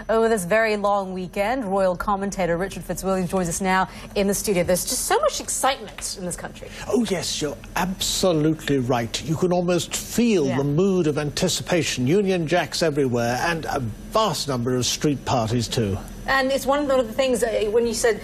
over this very long weekend. Royal commentator Richard Fitzwilliam joins us now in the studio. There's just so much excitement in this country. Oh, yes, you're absolutely right. You can almost feel the mood of anticipation. Union Jacks everywhere, and a vast number of street parties, too. And it's one of the things when you said,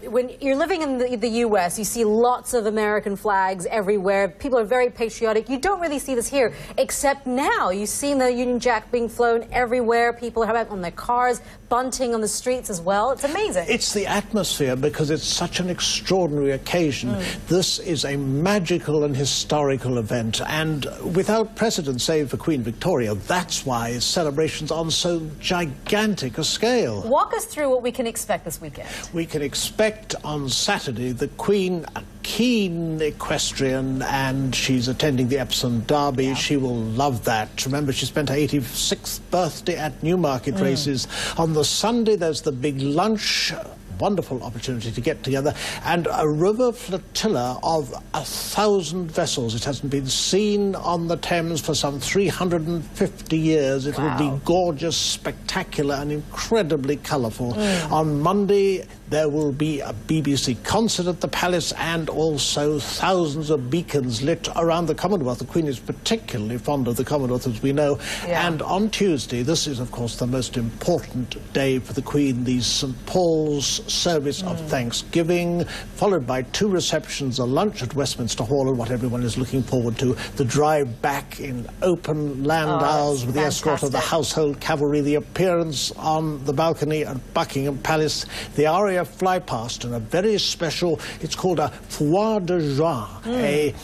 when you're living in the U.S., you see lots of American flags everywhere. People are very patriotic. You don't really see this here, except now. You've seen the Union Jack being flown everywhere. People are on their cars, bunting on the streets as well. It's amazing. It's the atmosphere, because it's such an extraordinary occasion. This is a magical and historical event, and without precedent save for Queen Victoria. That's why celebrations on so gigantic a scale. Walk us through what we can expect this weekend. We can expect on Saturday the Queen, a keen equestrian, and she's attending the Epsom Derby. Yeah. She will love that. Remember, she spent her 86th birthday at Newmarket races. On the Sunday, there's the big lunch. Wonderful opportunity to get together, and a river flotilla of 1,000 vessels. It hasn't been seen on the Thames for some 350 years. It will be gorgeous, spectacular, and incredibly colourful. On Monday, there will be a BBC concert at the Palace, and also thousands of beacons lit around the Commonwealth. The Queen is particularly fond of the Commonwealth, as we know. And on Tuesday, this is, of course, the most important day for the Queen, the St. Paul's service of Thanksgiving, followed by 2 receptions, a lunch at Westminster Hall, and what everyone is looking forward to, the drive back in open landaus with the escort of the household cavalry, the appearance on the balcony at Buckingham Palace, the aria fly past, and a very special, it's called a foire de joie, a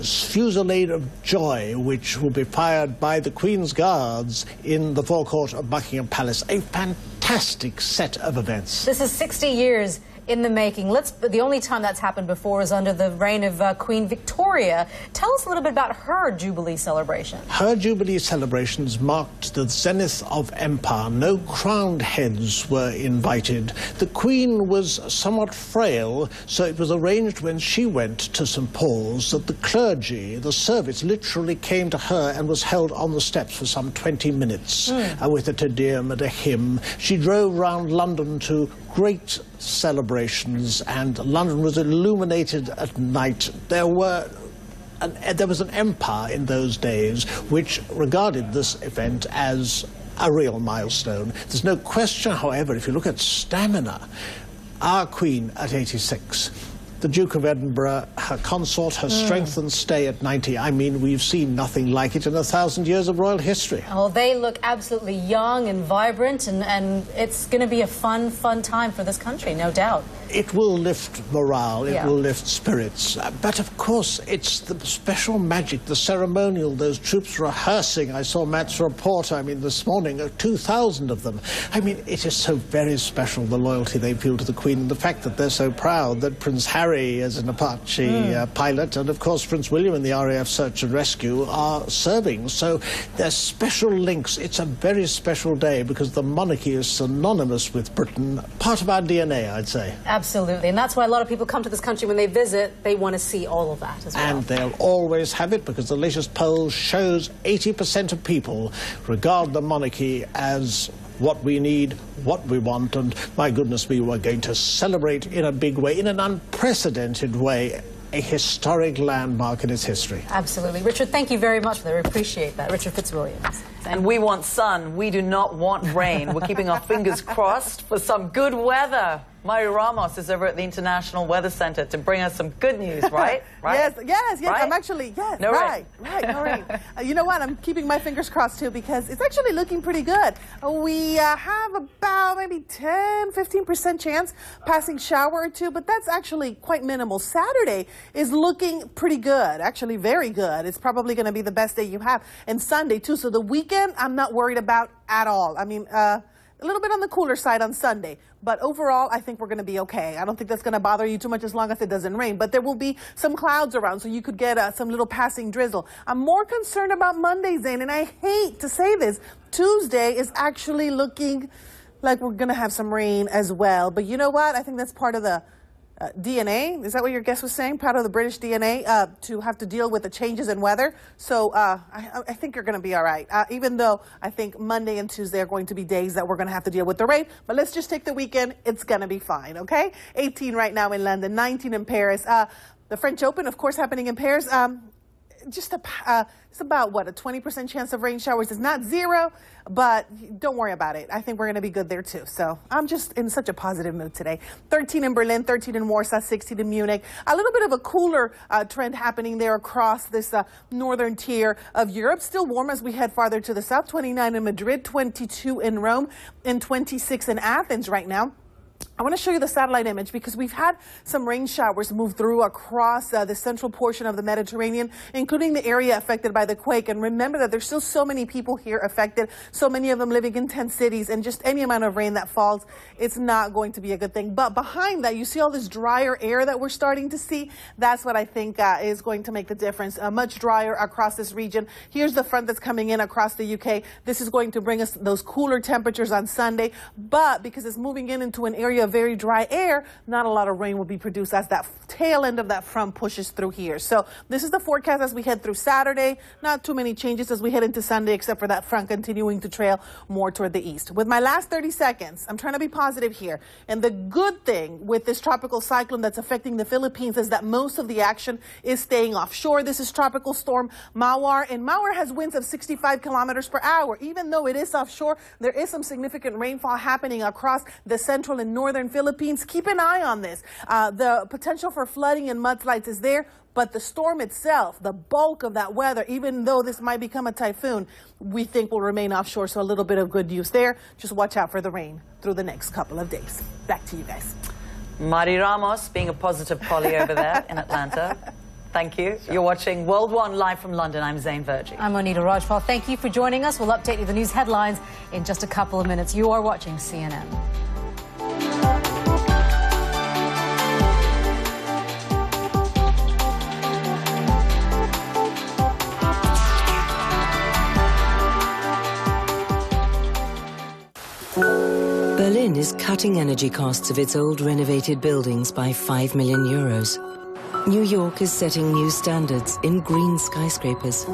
fusillade of joy, which will be fired by the Queen's Guards in the forecourt of Buckingham Palace. A fantastic set of events. This is 60 years in the making. The only time that's happened before is under the reign of Queen Victoria. Tell us a little bit about her Jubilee celebration. Her Jubilee celebrations marked the zenith of empire. No crowned heads were invited. The Queen was somewhat frail, so it was arranged when she went to St. Paul's that the clergy, the service, literally came to her and was held on the steps for some 20 minutes with a Te Deum and a hymn. She drove round London to great celebrations, and London was illuminated at night. There was an empire in those days which regarded this event as a real milestone. There's no question, however, if you look at stamina, our Queen at 86, the Duke of Edinburgh, her consort, her strength and stay at 90. I mean, we've seen nothing like it in 1,000 years of royal history. Oh, they look absolutely young and vibrant, and it's going to be a fun time for this country, no doubt. It will lift morale, it will lift spirits. But of course, it's the special magic, the ceremonial, those troops rehearsing. I saw Matt's report, this morning, 2,000 of them. It is so very special, the loyalty they feel to the Queen, and the fact that they're so proud that Prince Harry is an Apache pilot, and of course Prince William and the RAF Search and Rescue are serving. So there's special links. It's a very special day because the monarchy is synonymous with Britain, part of our DNA, I'd say. Absolutely, and that's why a lot of people come to this country. When they visit, they want to see all of that as well. And they'll always have it, because the latest poll shows 80% of people regard the monarchy as what we need, what we want, and my goodness me, we're going to celebrate in a big way, in an unprecedented way, a historic landmark in its history. Absolutely. Richard, thank you very much for that. We appreciate that. Richard Fitzwilliams. And we want sun. We do not want rain. We're keeping our fingers crossed for some good weather. Mari Ramos is over at the International Weather Center to bring us some good news, right? Yes. Right? I'm actually, no right. No rain. You know what? I'm keeping my fingers crossed, too, because it's actually looking pretty good. We have about maybe 10-15% chance passing shower or two, but that's actually quite minimal. Saturday is looking pretty good, actually very good. It's probably going to be the best day you have. And Sunday, too. So the weekend, I'm not worried about at all. A little bit on the cooler side on Sunday, but overall, I think we're going to be okay. I don't think that's going to bother you too much as long as it doesn't rain, but there will be some clouds around, so you could get some little passing drizzle. I'm more concerned about Monday, Zane, and I hate to say this. Tuesday is actually looking like we're going to have some rain as well, but you know what? I think that's part of the DNA. Is that what your guest was saying? Proud of the British DNA to have to deal with the changes in weather. So I think you're going to be all right, even though I think Monday and Tuesday are going to be days that we're going to have to deal with the rain. But let's just take the weekend. It's going to be fine, okay? 18 right now in London, 19 in Paris. The French Open, of course, happening in Paris. It's about, what, a 20% chance of rain showers. It's not zero, but don't worry about it. I think we're going to be good there, too. So I'm just in such a positive mood today. 13 in Berlin, 13 in Warsaw, 16 in Munich. A little bit of a cooler trend happening there across this northern tier of Europe. Still warm as we head farther to the south. 29 in Madrid, 22 in Rome, and 26 in Athens right now. I want to show you the satellite image because we've had some rain showers move through across the central portion of the Mediterranean, including the area affected by the quake. And remember that there's still so many people here affected, so many of them living in 10 cities, and just any amount of rain that falls, it's not going to be a good thing. But behind that, you see all this drier air that we're starting to see. That's what I think is going to make the difference. Much drier across this region. Here's the front that's coming in across the UK. This is going to bring us those cooler temperatures on Sunday. But because it's moving into an area of very dry air, not a lot of rain will be produced as that tail end of that front pushes through here. So this is the forecast as we head through Saturday. Not too many changes as we head into Sunday, except for that front continuing to trail more toward the east. With my last 30 seconds, I'm trying to be positive here. And the good thing with this tropical cyclone that's affecting the Philippines is that most of the action is staying offshore. This is Tropical Storm Mawar, and Mawar has winds of 65 kilometers per hour. Even though it is offshore, there is some significant rainfall happening across the central and northern Philippines. Keep an eye on this. The potential for flooding and mudslides is there, but the storm itself, the bulk of that weather, even though this might become a typhoon, we think will remain offshore. So a little bit of good news there. Just watch out for the rain through the next couple of days. Back to you guys. Mari Ramos, being a positive Polly over there in Atlanta. Thank you. Sure. You're watching World One live from London. I'm Zain Verjee. I'm Anita Rajpal. Thank you for joining us. We'll update you the news headlines in just a couple of minutes. You are watching CNN. Berlin is cutting energy costs of its old renovated buildings by €5 million. New York is setting new standards in green skyscrapers.